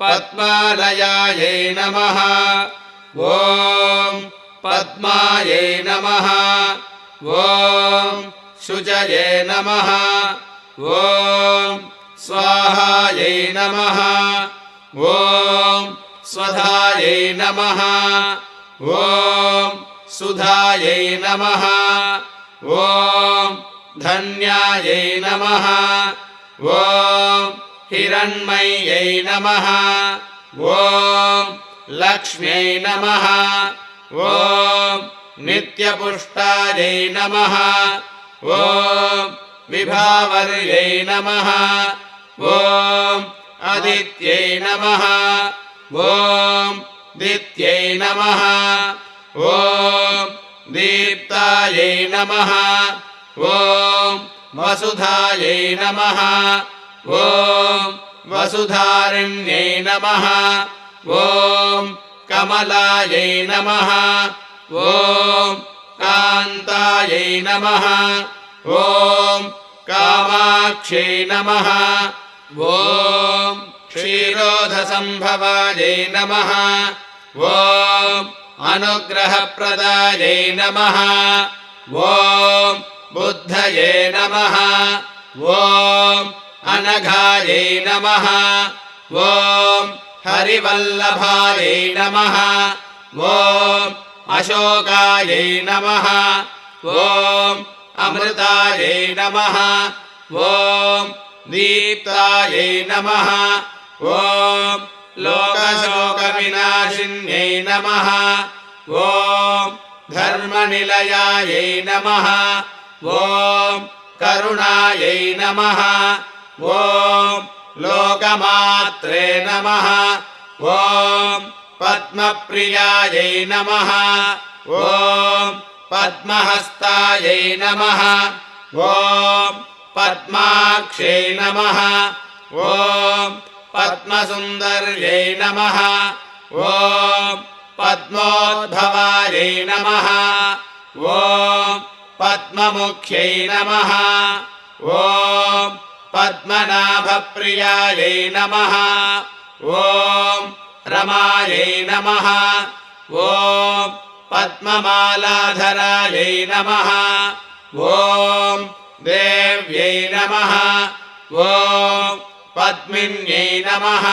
पद्मालयायै नमः ॐ पद्मायै नमः ॐ शुचये नमः ॐ स्वाहायै नमः ॐ स्वधायै नमः ॐ सुधायै नमः ॐ धन्यायै नमः ॐ हिरण्मय्यै नमः ॐ लक्ष्म्यै नमः ॐ नित्यपुष्टायै नमः ॐ विभावर्यै नमः ॐ अदित्यै नमः ॐ दित्यै नमः ॐ दीप्तायै नमः ॐ वसुधायै नमः ॐ वसुधारिण्यै नमः ॐ कमलायै नमः ॐ कान्तायै नमः ॐ कामाक्ष्यै नमः ॐ क्षीरोधसम्भवायै नमः ॐ अनुग्रहप्रदायै नमः ॐ बुद्धये नमः ॐ अनघायै नमः ॐ हरिवल्लभायै नमः ॐ अशोकायै नमः ॐ अमृतायै नमः ॐ दीप्तायै नमः ॐ लोकशोकविनाशिन्यै नमः ॐ धर्मनिलयायै नमः ॐ करुणायै नमः ॐ लोकमात्रे नमः ॐ पद्मप्रियायै नमः ॐ पद्महस्तायै नमः ॐ पद्माक्षै नमः ॐ पद्मसुन्दर्यै नमः ॐ पद्मोद्भवायै नमः ॐ पद्ममुख्यै नमः ॐ पद्मनाभप्रियायै नमः ॐ रमायै नमः ॐ पद्ममालाधरायै नमः ॐ देव्यै नमः ॐ पद्मिन्यै नमः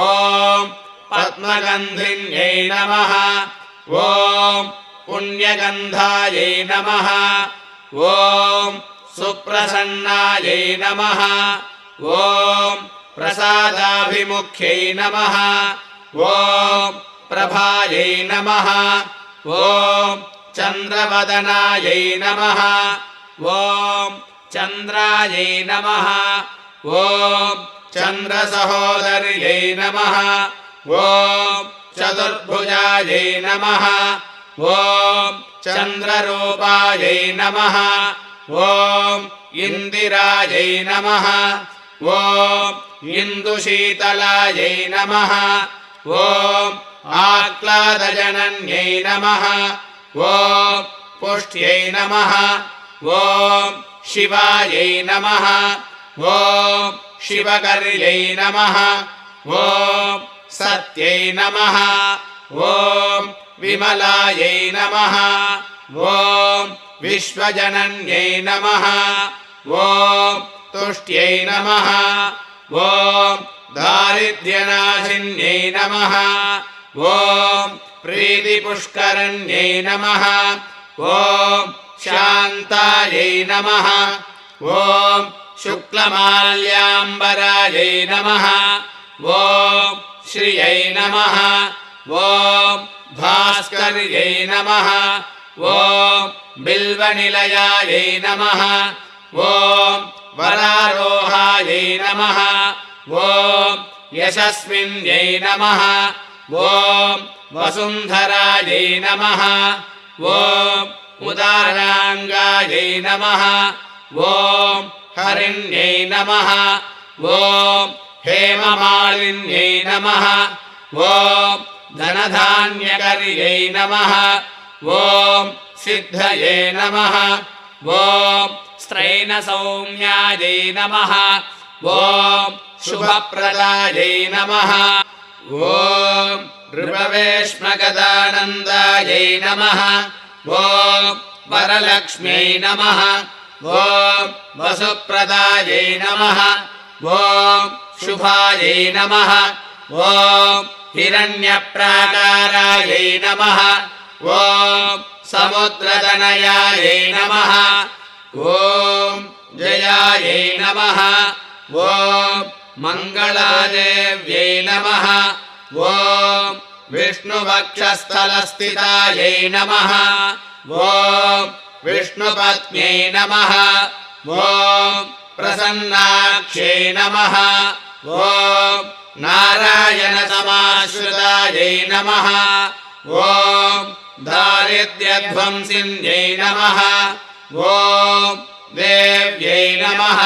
ॐ पद्मगन्धिन्यै नमः ॐ पुण्यगन्धायै नमः ॐ सुप्रसन्नायै नमः ॐ प्रसादाभिमुख्यै नमः ॐ प्रभायै नमः ॐ चन्द्रवदनायै नमः ॐ चन्द्रायै नमः ॐ चन्द्रसहोदर्यै नमः ॐ चतुर्भुजायै नमः ॐ चन्द्ररूपायै नमः ॐ इन्दिरायै नमः ॐ इन्दुशीतलायै नमः ॐ आह्लादजनन्यै नमः ॐ पुष्ट्यै नमः ॐ शिवायै नमः ॐ शिवकर्यै नमः ॐ सत्यै नमः ॐ विमलायै नमः ॐ विश्वजनन्यै नमः ॐ तुष्ट्यै नमः ॐ दारिद्र्यनाशिन्यै नमः ॐ प्रीतिपुष्करण्यै नमः ॐ शान्तायै नमः ॐ शुक्लमाल्याम्बरायै नमः ॐ श्रियै नमः ॐ भास्कर्यै नमः ॐ बिल्वनिलयायै नमः ॐ वरारोहायै नमः ॐ यशस्विन्यै नमः ॐ वसुन्धरायै नमः ॐ उदाराङ्गायै नमः ॐ हरिण्यै नमः ॐ हेममालिन्यै नमः ॐ धनधान्यकर्यै नमः ॐ सिद्धये नमः ॐ स्त्रैणसौम्यायै नमः ॐ शुभप्रदायै नमः ॐ नृपवेश्मगदानन्दायै नमः ॐ वरलक्ष्म्यै नमः ॐ वसुप्रदायै नमः ॐ शुभायै नमः ॐ हिरण्यप्राकारायै नमः ॐ समुद्रतनयायै नमः ॐ जयायै नमः ॐ मङ्गलादेव्यै नमः ॐ विष्णुवक्षस्थलस्थितायै नमः ॐ विष्णुपत्न्यै नमः ॐ प्रसन्नाक्ष्यै नमः ॐ नारायणसमाश्रितायै नमः ॐ दारिद्र्यध्वंसिन्यै नमः ॐ देव्यै नमः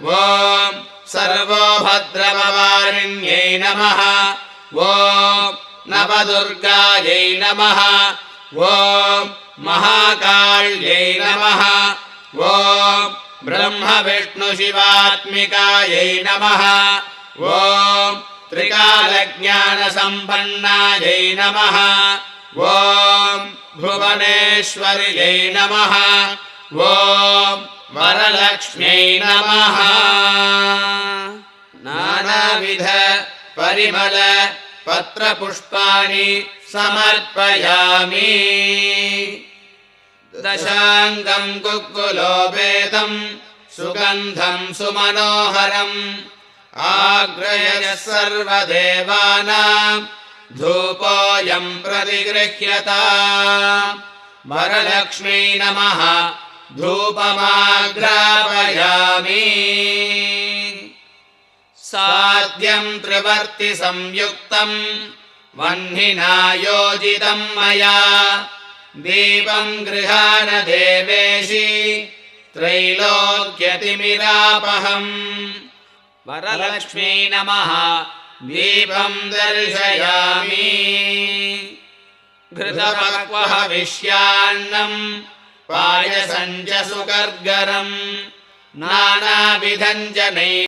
ॐ सर्वोभद्रववारिण्यै नमः ॐ नवदुर्गायै नमः ॐ महाकाल्यै नमः ॐ ब्रह्मविष्णुशिवात्मिकायै नमः ॐ त्रिकालज्ञानसम्पन्नायै नमः ॐ भुवनेश्वर्यै नमः ॐ वरलक्ष्म्यै नमः नानाविध परिमल पत्रपुष्पाणि समर्पयामि दशाङ्गं कुक्कुलोपेतं सुगन्धं सुमनोहरम् आग्रयः सर्वदेवानां धूपोऽयं प्रतिगृह्यता वरलक्ष्म्यै नमः धूपमाग्रापयामि साद्यं त्रिवर्तिसंयुक्तं वह्निना योजितं मया दीपं गृहाण देवेशि त्रैलोक्यतिमिरापहम् वरलक्ष्म्यै नमः दीपं दर्शयामि घृतपक्वहविष्यान्नं पायसं च सुकर्गरं नानाविधं च